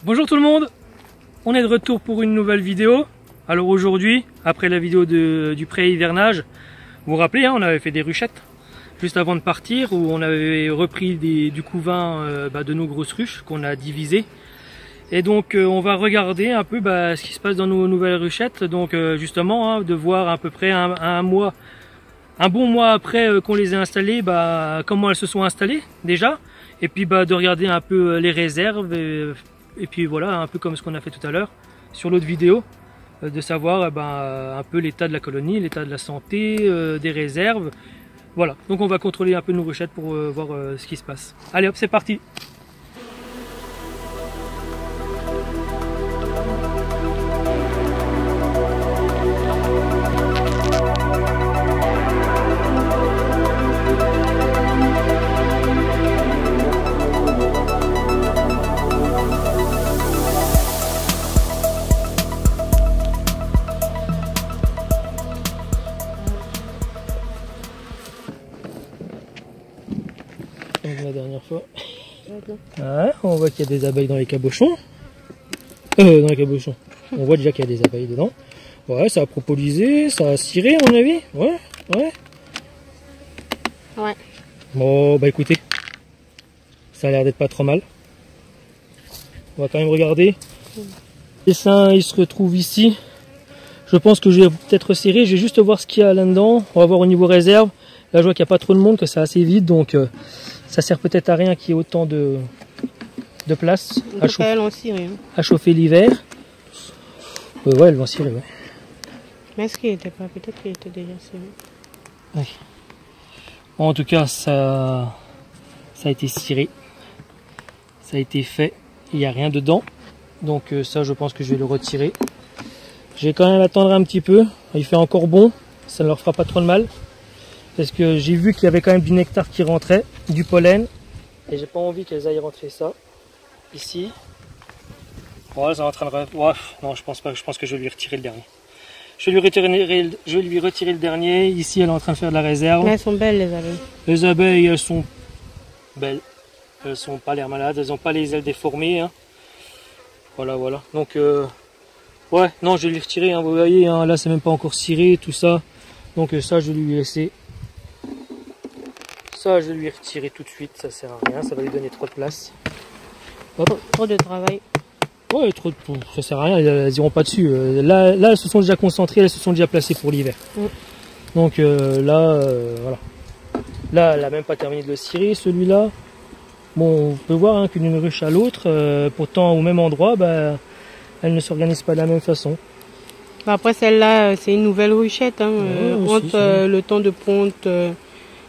Bonjour tout le monde, on est de retour pour une nouvelle vidéo. Alors aujourd'hui, après la vidéo du pré-hivernage, vous vous rappelez, on avait fait des ruchettes juste avant de partir, où on avait repris du couvain de nos grosses ruches qu'on a divisées. Et donc on va regarder un peu ce qui se passe dans nos nouvelles ruchettes. Donc justement, de voir à peu près un bon mois après qu'on les ait installées, comment elles se sont installées déjà. Et puis de regarder un peu les réserves. Et puis voilà, un peu comme ce qu'on a fait tout à l'heure sur l'autre vidéo, de savoir un peu l'état de la colonie, l'état de la santé, des réserves. Voilà, donc on va contrôler un peu nos ruchettes pour voir ce qui se passe. Allez hop, c'est parti! Comme la dernière fois. Ouais, on voit qu'il y a des abeilles dans les cabochons. Dans les cabochons. On voit déjà qu'il y a des abeilles dedans. Ouais, ça a propolisé, ça a ciré à mon avis. Ouais. Bon, écoutez, ça a l'air d'être pas trop mal. On va quand même regarder. Les seins, ils se retrouvent ici. Je pense que je vais peut-être resserrer. Je vais juste voir ce qu'il y a là-dedans. On va voir au niveau réserve. Là, je vois qu'il n'y a pas trop de monde, que c'est assez vide, donc ça sert peut-être à rien qu'il y ait autant de place à chauffer l'hiver. Ouais, elles vont cirer, ouais. Mais est-ce qu'il n'était pas? Peut-être qu'il était déjà ciré. Ouais. En tout cas, ça a été ciré. Ça a été fait. Il n'y a rien dedans. Donc ça, je pense que je vais le retirer. Je vais quand même attendre un petit peu. Il fait encore bon. Ça ne leur fera pas trop de mal. Parce que j'ai vu qu'il y avait quand même du nectar qui rentrait, du pollen. Et j'ai pas envie qu'elles aillent rentrer ça. Ici. Bon, elles sont en train de... Ouais, non, je pense pas. Je pense que je vais lui retirer le dernier. Je vais lui retirer le dernier. Ici, elle est en train de faire de la réserve. Mais elles sont belles, les abeilles. Les abeilles, elles sont belles. Elles sont pas l'air malades. Elles n'ont pas les ailes déformées. Hein. Voilà. Donc, ouais, non, je vais lui retirer. Hein, vous voyez, hein, là, c'est même pas encore ciré, tout ça. Donc ça, je vais lui laisser. Ça, je vais lui retirer tout de suite, ça sert à rien, ça va lui donner trop de place. Hop. Trop de travail. Ouais, ça sert à rien, elles iront pas dessus. Là, elles se sont déjà concentrées, elles se sont déjà placées pour l'hiver. Donc voilà. Là, elle a même pas terminé de le cirer, celui-là. Bon, on peut voir hein, qu'une ruche à l'autre, pourtant au même endroit, elle ne s'organise pas de la même façon. Après, celle-là, c'est une nouvelle ruchette. Hein, aussi, entre le temps de ponte,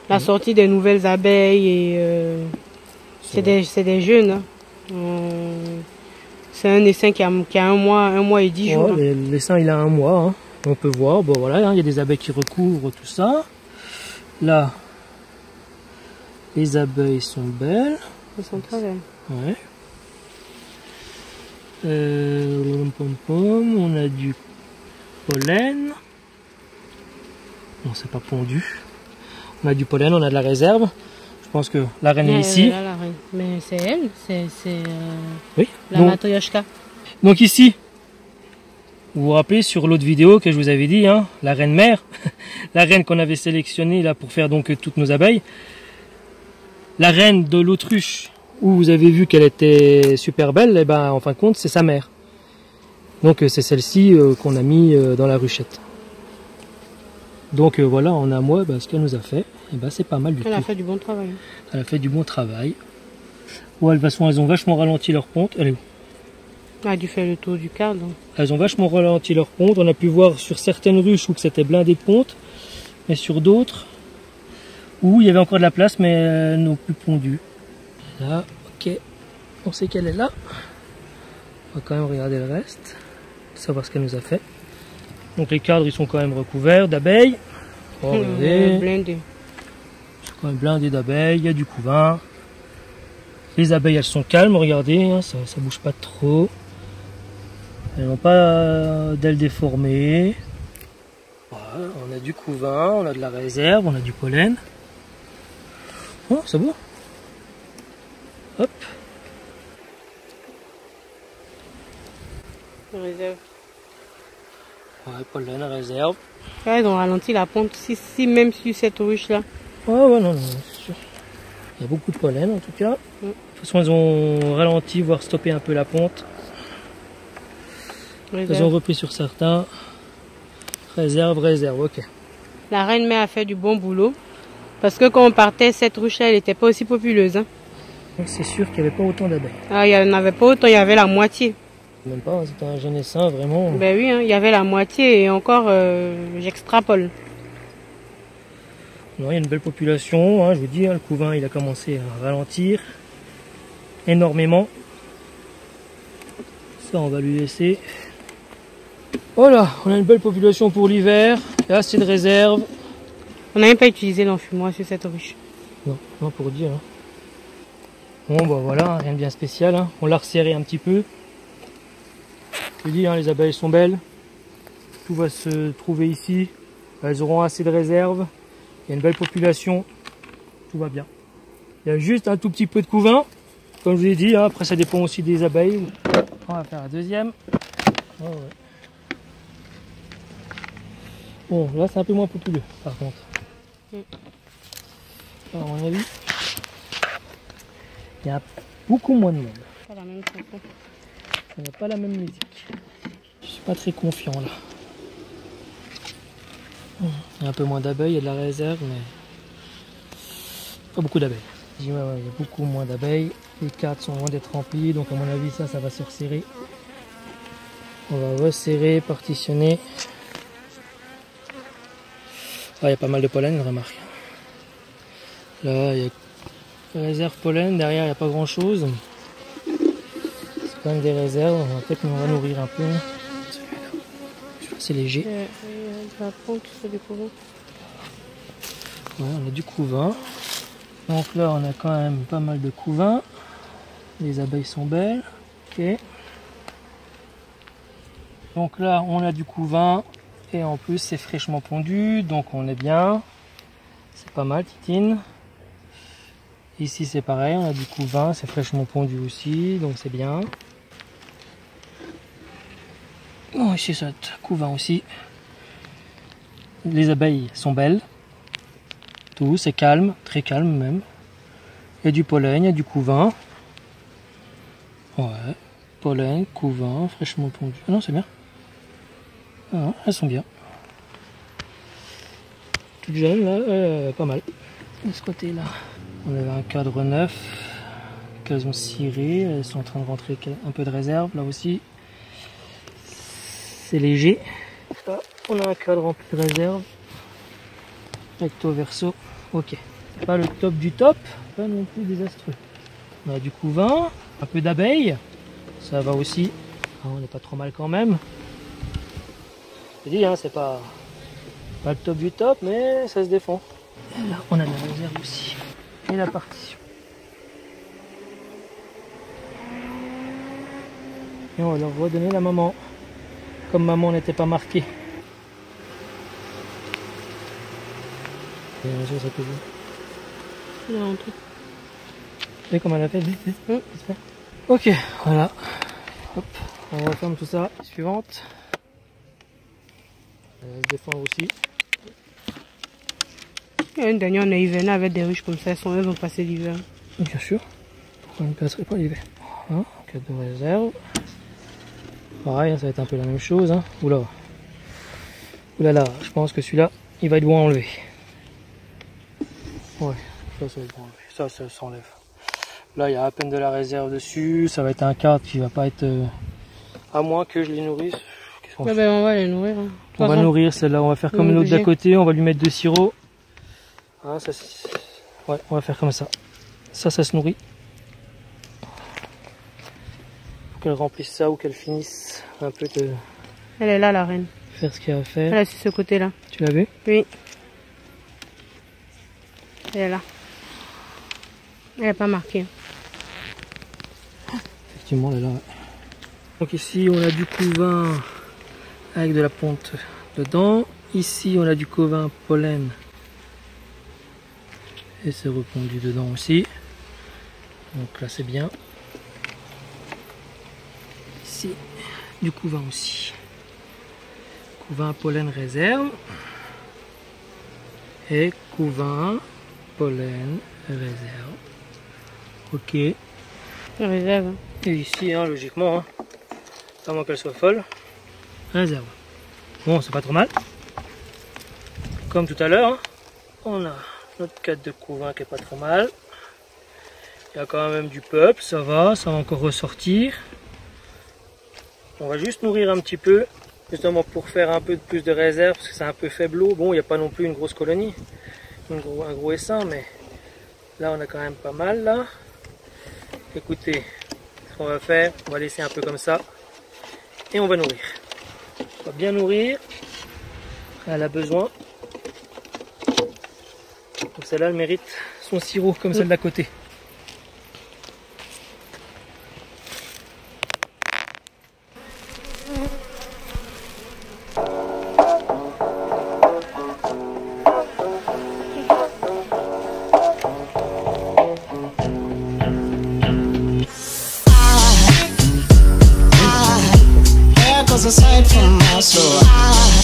la sortie des nouvelles abeilles et c'est des jeunes. Hein. C'est un essaim qui a un mois et 10 jours. L'essaim il a un mois. Hein. On peut voir. Bon voilà, il y a des abeilles qui recouvrent tout ça. Là, les abeilles sont belles. Elles sont très belles. Ouais. On a du pollen. Non, c'est pas pondu. On a du pollen, on a de la réserve. Je pense que la reine est ici. Là, la reine. Mais c'est elle, c'est oui. La matryoshka. Donc ici, vous vous rappelez sur l'autre vidéo que je vous avais dit, hein, la reine mère, la reine qu'on avait sélectionnée là pour faire donc toutes nos abeilles. La reine de l'autruche où vous avez vu qu'elle était super belle, et en fin de compte c'est sa mère. Donc c'est celle-ci qu'on a mis dans la ruchette. Donc voilà, en un mois, ce qu'elle nous a fait, c'est pas mal du tout. Elle a fait du bon travail. Elle a fait du bon travail. Ouais, de toute façon, elles ont vachement ralenti leur ponte. Elle est où? Elle a dû faire le tour du cadre. Elles ont vachement ralenti leur ponte. On a pu voir sur certaines ruches où c'était blindé de ponte, mais sur d'autres où il y avait encore de la place, mais elles n'ont plus pondu. Là, ok, on sait qu'elle est là. On va quand même regarder le reste, savoir ce qu'elle nous a fait. Donc les cadres ils sont quand même recouverts d'abeilles. Blindés. Ils sont quand même blindés d'abeilles, il y a du couvain. Les abeilles elles sont calmes, regardez, hein, ça bouge pas trop. Elles n'ont pas d'ailes déformées. Voilà, on a du couvain, on a de la réserve, on a du pollen. Oh, c'est beau. Hop. Réserve. Ouais, pollen, réserve. Là, ils ont ralenti la ponte, si même sur cette ruche là. Ouais, non, c'est sûr. Il y a beaucoup de pollen en tout cas. De toute façon, ils ont ralenti, voire stoppé un peu la ponte. Réserve. Ils ont repris sur certains. Réserve, ok. La reine mère a fait du bon boulot. Parce que quand on partait, cette ruche là, elle n'était pas aussi populeuse. Hein. C'est sûr qu'il n'y avait pas autant d'abeilles. Ah, il n'y en avait pas autant, il y avait la moitié. Même pas, hein, c'était un jeune essaim vraiment. Ben oui, hein, il y avait la moitié et encore, j'extrapole. Non, il y a une belle population, hein, je vous dis, hein, le couvain il a commencé à ralentir énormément. Ça on va lui laisser. Voilà, on a une belle population pour l'hiver, il y a assez de réserve. On n'a même pas utilisé l'enfumoir sur cette ruche. Non, pour dire. Hein. Bon bah voilà, rien de bien spécial, hein. On l'a resserré un petit peu. Je vous dis, hein, les abeilles sont belles. Tout va se trouver ici. Elles auront assez de réserve. Il y a une belle population. Tout va bien. Il y a juste un tout petit peu de couvain. Comme je vous ai dit, hein, après ça dépend aussi des abeilles. On va faire la deuxième. Oh, ouais. Bon, là c'est un peu moins populeux par contre. Alors, à mon avis, il y a beaucoup moins de monde. Pas la même chanson. Il n'y a pas la même musique. Je suis pas très confiant là. Il y a un peu moins d'abeilles, il y a de la réserve, mais pas beaucoup d'abeilles. Ouais, il y a beaucoup moins d'abeilles. Les cartes sont loin d'être remplies, donc à mon avis ça va se resserrer. On va resserrer, partitionner. Ah, il y a pas mal de pollen, remarque. Là, il y a réserve pollen, derrière il n'y a pas grand chose. C'est quand même des réserves, on va peut-être nous nourrir un peu. C'est léger. La ponte sur du couvain. Ouais, on a du couvain. Donc là, on a quand même pas mal de couvain. Les abeilles sont belles. Ok. Donc là, on a du couvain. Et en plus, c'est fraîchement pondu. Donc on est bien. C'est pas mal, Titine. Ici, c'est pareil. On a du couvain. C'est fraîchement pondu aussi. Donc c'est bien. Bon, ici, ça couvain aussi. Les abeilles sont belles. Tout, c'est calme, très calme même. Il y a du pollen, il y a du couvain. Ouais, pollen, couvain, fraîchement pondu. Ah non, c'est bien. Ah non, elles sont bien. Toutes jeunes, là, pas mal. De ce côté-là, on avait un cadre neuf qu'elles ont ciré. Elles sont en train de rentrer un peu de réserve, là aussi. C'est léger. Là, on a un cadre rempli de réserve. Recto verso, ok. Pas le top du top, pas non plus désastreux. On a du couvain, un peu d'abeilles, ça va aussi. Ah, on n'est pas trop mal quand même. Je dis, hein, c'est pas le top du top, mais ça se défend. Et là, on a de la réserve aussi. Et la partition. Et on va leur redonner la maman. Comme maman n'était pas marquée. Ça peut vous. Et comme elle a fait, vite. Ok, voilà. Hop, on referme tout ça. Suivante. Elle se défend aussi. Il y a une dernière, on a hivernal avec des ruches comme ça, elles vont passer l'hiver. Bien sûr. Pourquoi on ne passerait pas l'hiver? Hein, cadre de réserve. Pareil, ça va être un peu la même chose. Hein. Oula. Oulala, je pense que celui-là, il va être bon à enlever. Ouais, ça va être bon à enlever. Ça s'enlève. Là, il y a à peine de la réserve dessus. Ça va être un cadre qui va pas être... à moins que je les nourrisse. On va les nourrir. Hein. On va nourrir celle-là. On va faire comme l'autre d'à côté. On va lui mettre de sirop. Hein, ouais, on va faire comme ça. Ça se nourrit. Faut qu'elle remplisse ça ou qu'elle finisse un peu de... Elle est là, la reine. Faire ce qu'il y a à faire. Elle est sur ce côté-là. Tu l'as vu? Oui. Elle est là. Elle n'est pas marquée. Effectivement, elle est là. Ouais. Donc ici, on a du couvain avec de la ponte dedans. Ici, on a du couvain pollen. Et c'est repondu dedans aussi. Donc là, c'est bien. Ici, du couvain aussi. Couvain pollen réserve. Et couvain pollen réserve. Ok. Réserve. Et ici, hein, logiquement, hein, à moins qu'elle soit folle, réserve. Bon, c'est pas trop mal. Comme tout à l'heure, hein, on a notre cadre de couvain qui est pas trop mal. Il y a quand même du peuple, ça va encore ressortir. On va juste nourrir un petit peu, justement pour faire un peu plus de réserve, parce que c'est un peu faibleau. Bon, il n'y a pas non plus une grosse colonie, un gros essaim, mais là on a quand même pas mal là. Écoutez, ce qu'on va faire, on va laisser un peu comme ça, et on va nourrir. On va bien nourrir, elle a besoin. Donc celle-là, elle mérite son sirop comme celle d'à côté. Aside from my soul.